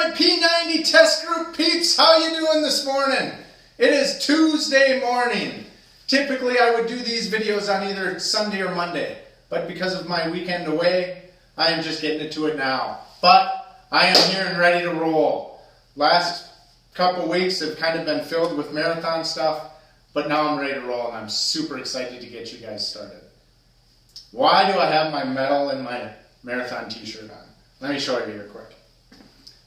my P90 test group peeps, how you doing this morning? It is Tuesday morning. Typically I would do these videos on either Sunday or Monday, but because of my weekend away, I am just getting into it now. But I am here and ready to roll. Last couple weeks have kind of been filled with marathon stuff, but now I'm ready to roll and I'm super excited to get you guys started. Why do I have my medal and my marathon t-shirt on? Let me show you here quick.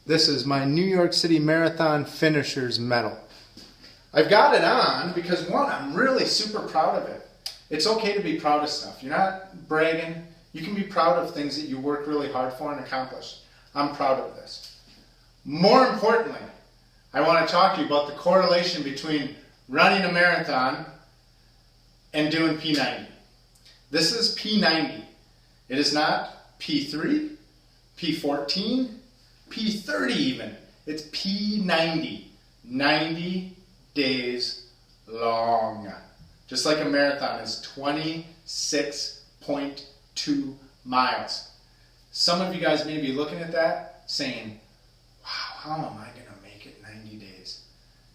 This is my New York City Marathon Finishers medal. I've got it on because, one, I'm really super proud of it. It's okay to be proud of stuff. You're not bragging. You can be proud of things that you work really hard for and accomplish. I'm proud of this. More importantly, I want to talk to you about the correlation between running a marathon and doing P90. This is P90. It is not P3, P14, P30 even. It's P90. 90 days long. Just like a marathon is 26.2 miles. Some of you guys may be looking at that saying, wow, how am I going to make it 90 days?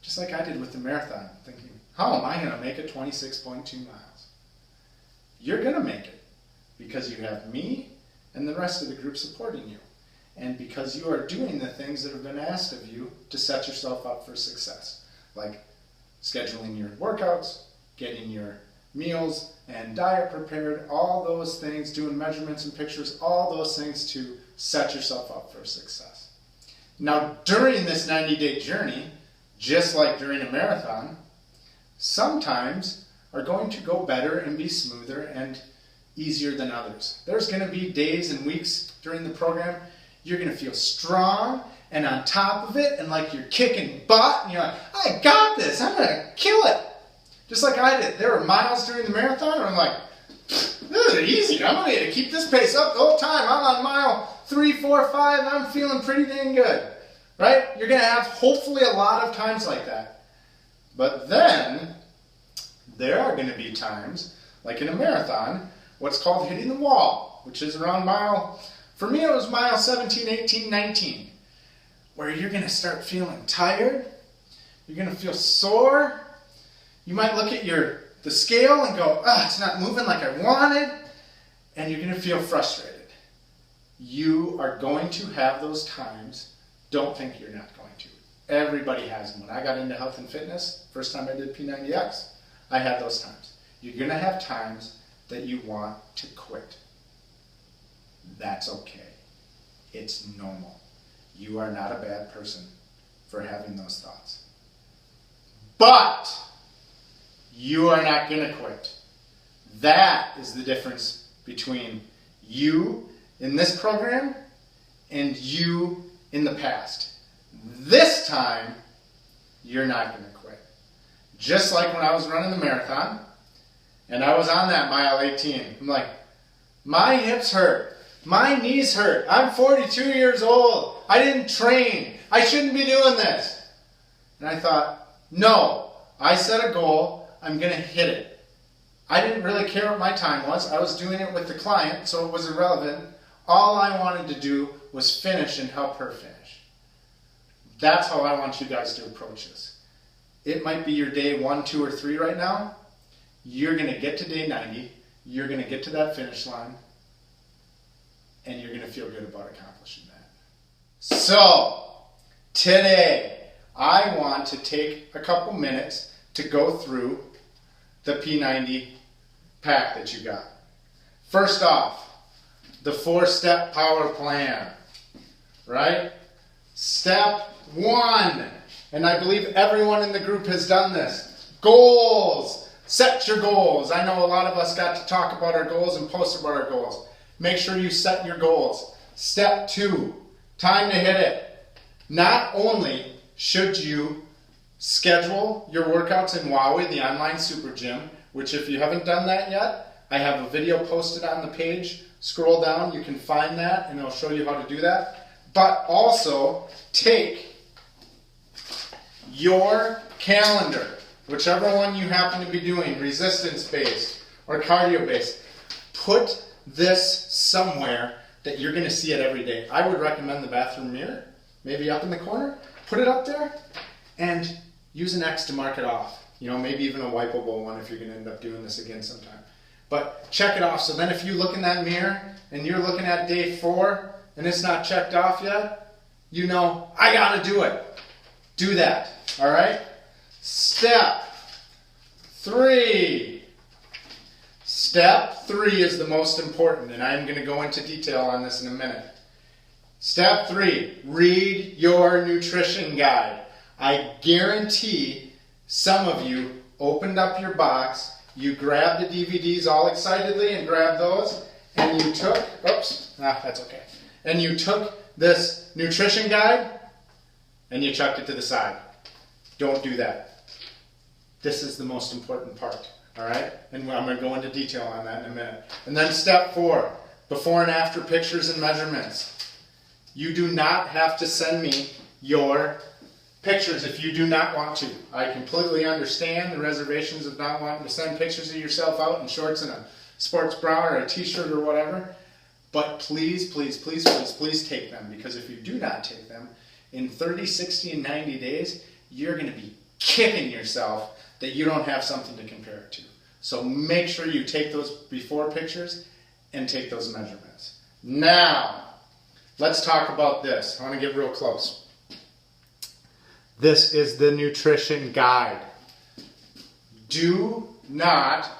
Just like I did with the marathon, thinking, how am I going to make it 26.2 miles? You're going to make it because you have me and the rest of the group supporting you. And because you are doing the things that have been asked of you to set yourself up for success. Like scheduling your workouts, getting your meals and diet prepared, all those things, doing measurements and pictures, all those things to set yourself up for success. Now, during this 90-day journey, just like during a marathon, sometimes are going to go better and be smoother and easier than others. There's going to be days and weeks during the program you're going to feel strong and on top of it and like you're kicking butt and you're like, I got this, I'm going to kill it. Just like I did. There were miles during the marathon where I'm like, this is easy, I'm going to keep this pace up the whole time. I'm on mile 3, 4, 5, I'm feeling pretty dang good. Right? You're going to have hopefully a lot of times like that. But then there are going to be times, like in a marathon, what's called hitting the wall, which is around mile, for me it was mile 17, 18, 19, where you're going to start feeling tired, you're going to feel sore, you might look at the scale and go, it's not moving like I wanted, and you're going to feel frustrated. You are going to have those times. Don't think you're not going to. Everybody has them. When I got into health and fitness, first time I did P90X, I had those times. You're going to have times that you want to quit. That's okay. It's normal. You are not a bad person for having those thoughts. But you are not going to quit. That is the difference between you in this program and you in the past. This time, you're not going to quit. Just like when I was running the marathon, and I was on that mile 18. I'm like, my hips hurt. My knees hurt. I'm 42 years old. I didn't train. I shouldn't be doing this. And I thought, no, I set a goal. I'm going to hit it. I didn't really care what my time was. I was doing it with the client, so it was irrelevant. All I wanted to do was finish and help her finish. That's how I want you guys to approach this. It might be your day 1, 2, or 3 right now. You're going to get to day 90. You're going to get to that finish line. And you're going to feel good about accomplishing that. So, today, I want to take a couple minutes to go through the P90 pack that you got. First off, the 4-step power plan, right? Step 1, and I believe everyone in the group has done this. Goals. Set your goals. I know a lot of us got to talk about our goals and post about our goals. Make sure you set your goals. Step 2, time to hit it. Not only should you schedule your workouts in Wowie, the online super gym, which if you haven't done that yet, I have a video posted on the page. Scroll down, you can find that, and it'll show you how to do that. But also, take your calendar, whichever one you happen to be doing, resistance-based or cardio-based. Put this somewhere that you're going to see it every day. I would recommend the bathroom mirror maybe up in the corner, put it up there, and use an X to mark it off. You know, maybe even a wipeable one if you're going to end up doing this again sometime. But check it off. So then if you look in that mirror and you're looking at day 4 and it's not checked off yet, you know, I got to do it. Do that. All right? Step 3. Step 3 is the most important, and I'm going to go into detail on this in a minute. Step 3, read your nutrition guide. I guarantee some of you opened up your box, you grabbed the DVDs all excitedly and grabbed those, and you took, that's okay. And you took this nutrition guide and you chucked it to the side. Don't do that. This is the most important part, all right? And I'm going to go into detail on that in a minute. And then step 4, before and after pictures and measurements. You do not have to send me your pictures if you do not want to. I completely understand the reservations of not wanting to send pictures of yourself out in shorts and a sports bra or a t-shirt or whatever. But please, please, please, please, please take them, because if you do not take them, in 30, 60, and 90 days, you're going to be kicking yourself that you don't have something to compare it to. So make sure you take those before pictures and take those measurements. Now, let's talk about this. I want to get real close. This is the nutrition guide. Do not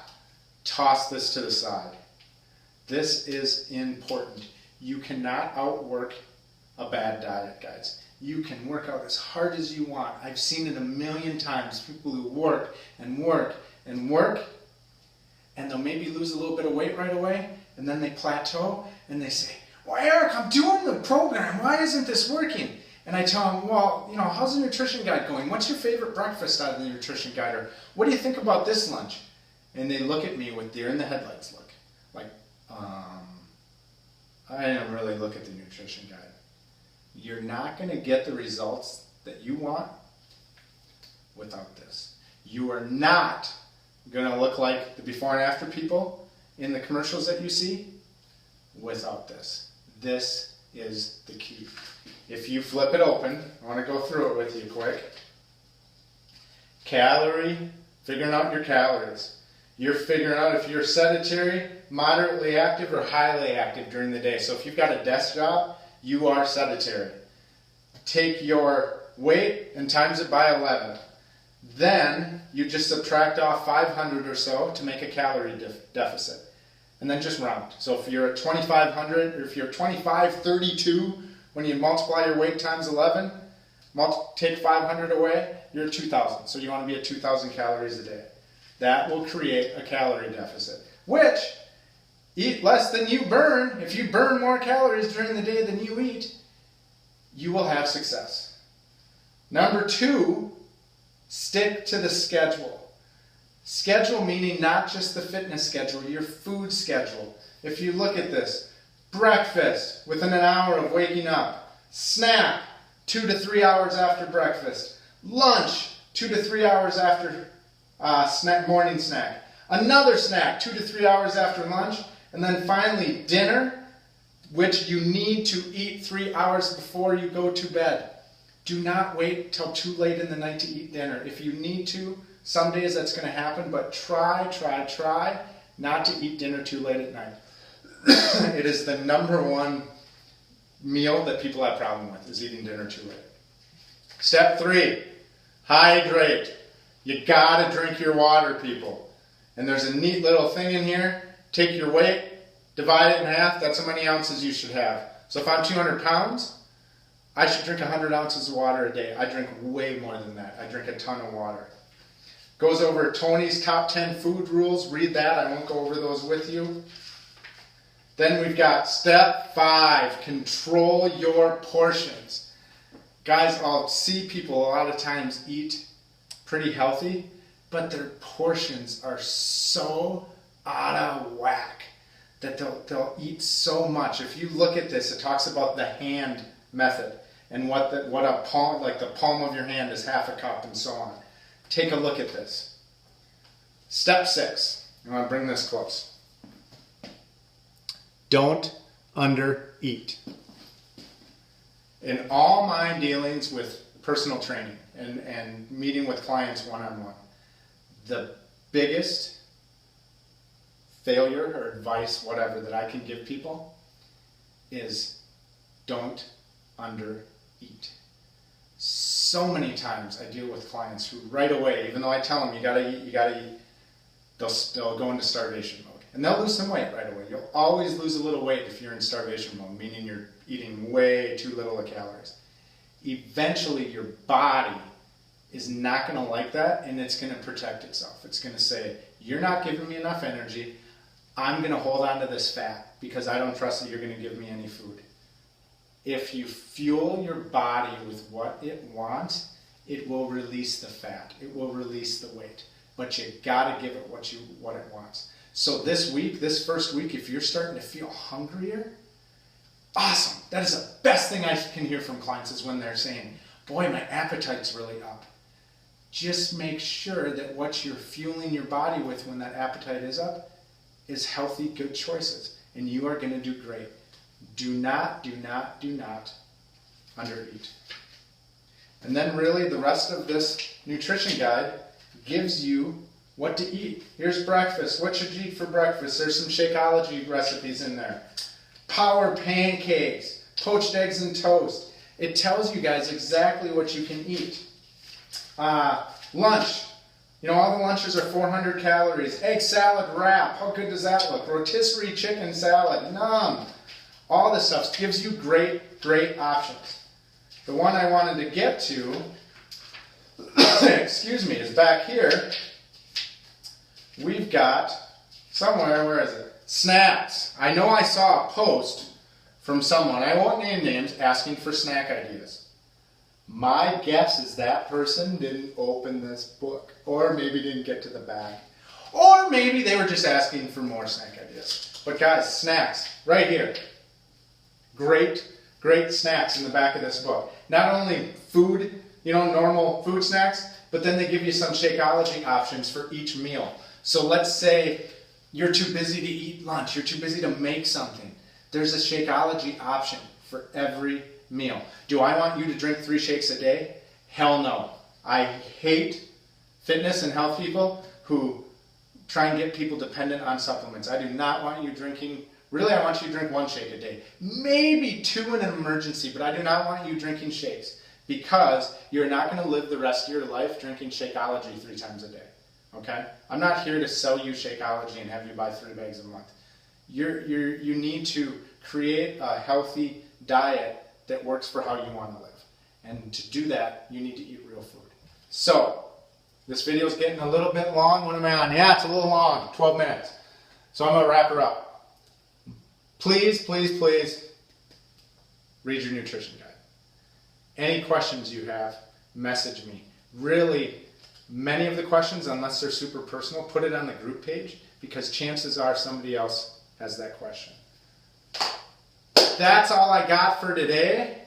toss this to the side. This is important. You cannot outwork a bad diet, guys. You can work out as hard as you want. I've seen it a million times. People who work and work and work, and they'll maybe lose a little bit of weight right away, and then they plateau, and they say, well, Eric, I'm doing the program. Why isn't this working? And I tell them, well, you know, how's the nutrition guide going? What's your favorite breakfast out of the nutrition guide? Or what do you think about this lunch? And they look at me with deer in the headlights look. Like, I didn't really look at the nutrition guide. You're not going to get the results that you want without this. You are not going to look like the before and after people in the commercials that you see without this. This is the key. If you flip it open, I want to go through it with you quick. Figuring out your calories. You're figuring out if you're sedentary, moderately active, or highly active during the day. So if you've got a desk job, you are sedentary. Take your weight and times it by 11. Then you just subtract off 500 or so to make a calorie deficit. And then just round. So if you're at 2,500, or if you're 2,532, when you multiply your weight times 11, take 500 away, you're at 2,000. So you want to be at 2,000 calories a day. That will create a calorie deficit, which, eat less than you burn. If you burn more calories during the day than you eat, you will have success. Number 2, stick to the schedule. Schedule meaning not just the fitness schedule, your food schedule. If you look at this, breakfast within an hour of waking up, snack 2 to 3 hours after breakfast, lunch 2 to 3 hours after morning snack, another snack 2 to 3 hours after lunch, and then finally dinner, which you need to eat 3 hours before you go to bed. Do not wait till too late in the night to eat dinner. If you need to, some days that's going to happen, but try not to eat dinner too late at night. It is the number 1 meal that people have problem with, is eating dinner too late. Step 3, hydrate. You gotta drink your water, people. And there's a neat little thing in here. Take your weight, divide it in half, that's how many ounces you should have. So if I'm 200 pounds, I should drink 100 ounces of water a day. I drink way more than that. I drink a ton of water. Goes over Tony's top 10 food rules. Read that. I won't go over those with you. Then we've got step 5, control your portions. Guys, I'll see people a lot of times eat pretty healthy, but their portions are so out of whack that they'll eat so much. If you look at this, it talks about the hand method and what a palm, like the palm of your hand is half a cup and so on. Take a look at this. Step 6. I want to bring this close. Don't undereat. In all my dealings with personal training and meeting with clients one-on-one, the biggest failure or advice, whatever, that I can give people is don't undereat. So many times I deal with clients who right away, even though I tell them you gotta eat, they'll go into starvation mode. And they'll lose some weight right away. You'll always lose a little weight if you're in starvation mode, meaning you're eating way too little of calories. Eventually your body is not going to like that, and it's going to protect itself. It's going to say, you're not giving me enough energy, I'm going to hold on to this fat because I don't trust that you're going to give me any food. If you fuel your body with what it wants, it will release the fat, it will release the weight, but you got to give it what it wants. So this week, this first week, if you're starting to feel hungrier, awesome. That is the best thing I can hear from clients is when they're saying, boy, my appetite's really up. Just make sure that what you're fueling your body with when that appetite is up is healthy, good choices. And you are going to do great. Do not undereat. And then really the rest of this nutrition guide gives you what to eat. Here's breakfast. What should you eat for breakfast? There's some Shakeology recipes in there. Power pancakes, poached eggs and toast. It tells you guys exactly what you can eat. Lunch. You know, all the lunches are 400 calories. Egg salad wrap. How good does that look? Rotisserie chicken salad. Nom. All this stuff gives you great options. The one I wanted to get to, excuse me, is back here. We've got somewhere, where is it? Snacks. I know I saw a post from someone, I won't name names, asking for snack ideas. My guess is that person didn't open this book, or maybe didn't get to the back, or maybe they were just asking for more snack ideas. But guys, snacks, right here. Great snacks in the back of this book. Not only food, you know, normal food snacks, but then they give you some Shakeology options for each meal. So let's say you're too busy to eat lunch, you're too busy to make something. There's a Shakeology option for every meal. Do I want you to drink 3 shakes a day? Hell no. I hate fitness and health people who try and get people dependent on supplements. I do not want you drinking, really I want you to drink 1 shake a day. Maybe 2 in an emergency, but I do not want you drinking shakes because you're not going to live the rest of your life drinking Shakeology 3 times a day. Okay? I'm not here to sell you Shakeology and have you buy 3 bags a month. You need to create a healthy diet that works for how you want to live. And to do that, you need to eat real food. So, this video is getting a little bit long. What am I on? Yeah, it's a little long, 12 minutes. So I'm going to wrap her up. Please read your nutrition guide. Any questions you have, message me. Really, many of the questions, unless they're super personal, put it on the group page because chances are somebody else has that question. That's all I got for today.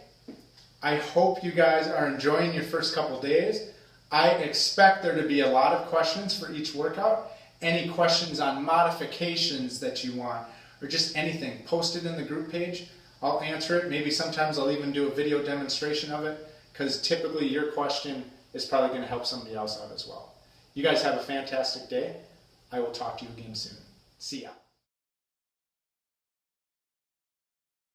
I hope you guys are enjoying your first couple days. I expect there to be a lot of questions for each workout. Any questions on modifications that you want or just anything, post it in the group page. I'll answer it. Maybe sometimes I'll even do a video demonstration of it because typically your question is probably going to help somebody else out as well. You guys have a fantastic day. I will talk to you again soon. See ya.